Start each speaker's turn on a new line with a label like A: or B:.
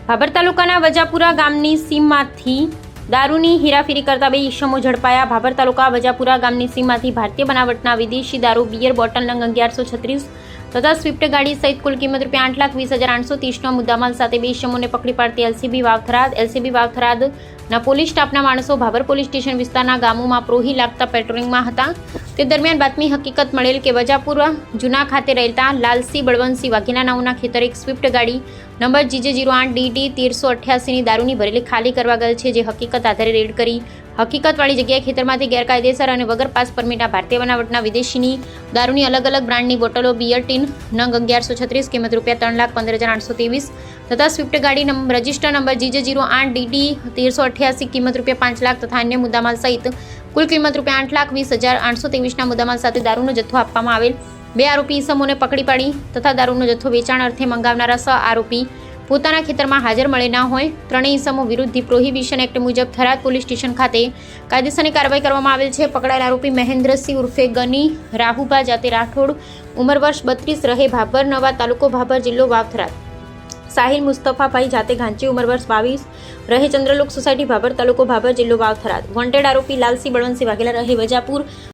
A: ભાભર તાલુકાના વજાપુરા ગામની સીમમાંથી દારૂની હેરાફેરી કરતા બે ઈસમો ઝડપાયા। ભાભર તાલુકા વજાપુરા ગામની સીમમાંથી ભારતીય બનાવટના વિદેશી દારૂ બિયર બોટલ નંગ 1136 તથા સ્વિફ્ટ ગાડી સહિત કુલ કિંમત ₹8,20,830નો મુદ્દામાલ સાથે બે ઈસમોને પકડી પાડતી એલસીબી વાવથરાદના પોલીસ સ્ટાફના માણસો ભાભર પોલીસ સ્ટેશન વિસ્તારના ગામોમાં પ્રોહી લાગતા પેટ્રોલિંગમાં હતા। તે દરમિયાન બાતમી હકીકત મળેલ કે વજાપુરા જૂના ખાતે રહેતા લાલસિંહ બળવંતસિંહ વાઘેલા નાઓના ખેતર એક સ્વિફ્ટ ગાડી નંબર GJ08DT 1388ની દારૂની ભરેલી ખાલી કરવા ગયેલ છે, જે હકીકત આધારે રેડ કરી હકીકતવાળી જગ્યાએ ખેતરમાંથી ગેરકાયદેસર અને વગર પાસ પરમિટના ભારતીય બનાવટના વિદેશીની દારૂની અલગ અલગ બ્રાન્ડની બોટલો બિયર ટીન નંગ 1136 કિંમત ₹3,15,823 તથા સ્વિફ્ટ ગાડી રજિસ્ટર નંબર GJ08DT 1388 કિંમત ₹5 લાખ તથા અન્ય મુદ્દામાલ સહિત કુલ કિંમત ₹8,20,823ના મુદ્દામાલ સાથે દારૂનો જથ્થો આપવામાં આવેલ। બે આરોપી ઈસમોને પકડી પાડી તથા દારૂનો જથ્થો વેચાણ અર્થે મંગાવનારા સહ આરોપી પોતાના ખેતરમાં હાજર મળે ન હોય ત્રણેય ઈસમો વિરુદ્ધ પ્રોહિબિશન એક્ટ મુજબ થરાદ પોલીસ સ્ટેશન ખાતે કાયદેસરની કાર્યવાહી કરવામાં આવેલ છે। પકડાયેલ આરોપી મહેન્દ્રસિંહ ઉર્ફે ગની રાહુભા જાતે રાઠોડ, ઉંમર વર્ષ 32, રહે ભાભર નવા, તાલુકો ભાભર, જિલ્લો વાવથરાદ। સાહિલ મુસ્તફાભાઈ જાતે ઘાંચી, ઉંમર વર્ષ 22, રહે ચંદ્રલોક સોસાયટી ભાભર, તાલુકો ભાભર, જિલ્લો વાવથરાદ। વોન્ટેડ આરોપી લાલસિંહ બળવંતસિંહ વાઘેલા, રહે વજાપુર,